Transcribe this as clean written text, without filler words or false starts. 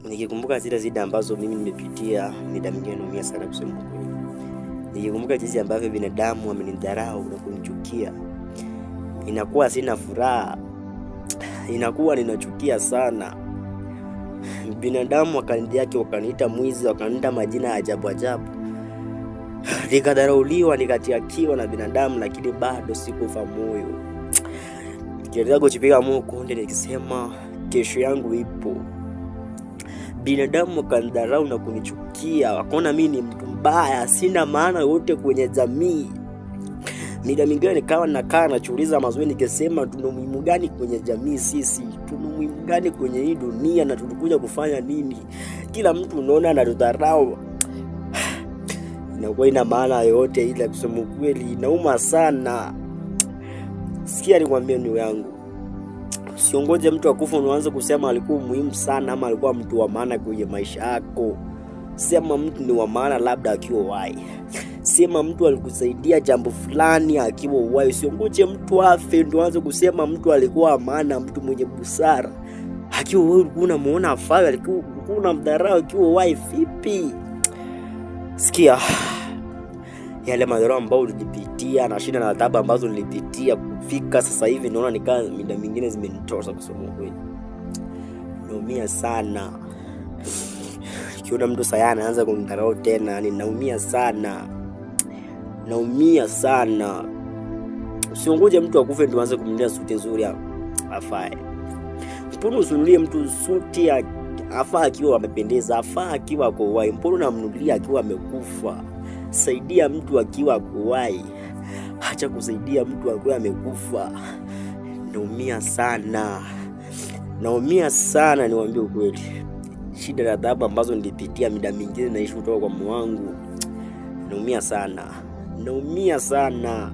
Nikikumbuka zile ambazo mimi nimepitia, mida mingine naumia sana kusema kweli. Nikikumbuka jinsi ambavyo binadamu wamenidharau na kunichukia, inakuwa sina furaha, inakuwa ninachukia sana. Binadamu wakanidhihaki, wakaniita mwizi, wakaniita majina ya ajabu ajabu. Nikadharauliwa, nikatiakiwa na binadamu, lakini bado sikufa moyo. Nikiendelea kujipiga moyo konde nikisema kesho yangu ipo. Binadamu wakanidharau na kunichukia, wakaona mimi ni mtu mbaya, sina maana yote kwenye jamii. Mida mingine nikawa nakaa najiuliza mazuri, nikisema tuna muhimu gani kwenye jamii sisi? Tuna muhimu gani kwenye hii dunia na tulikuja kufanya nini? Kila mtu unaona anatudharau. Inakuwa ina maana yote ile, kusema kweli inauma sana. Sikia nikwambie ndugu yangu, usiongoje mtu akufa unaanza kusema alikuwa muhimu sana ama alikuwa mtu wa maana kwenye maisha yako. Sema mtu ni wa maana labda akiwa hai. Sema mtu alikusaidia jambo fulani akiwa hai. Usiongoje mtu afe ndio uanze kusema mtu alikuwa wa maana, mtu mwenye busara akiwa wewe ulikuwa unamuona afai, alikuwa unamdharau akiwa hai. Vipi? Sikia yale madhara ambayo ulipitia na shida na taabu ambazo nilipitia kufika sasa hivi, naona nikaa mida mingine zimenitosha kusema kweli. Naumia sana. Kiona mtu sasa anaanza kunidharau tena, yani naumia sana. Naumia sana. Usiongoje mtu akufe ndio uanze kumnunulia suti nzuri afai. Mbona usinunulie mtu suti afaa akiwa amependeza, afaa akiwa kwa hai? Mbona unamnunulia akiwa amekufa? Saidia mtu akiwa kuwai, acha kusaidia mtu akiwa amekufa. Naumia sana. Naumia sana, niwaambie ukweli. Shida na taabu ambazo nilipitia mida mingine naishi kutoka kwa Mungu wangu. Naumia sana. Naumia sana.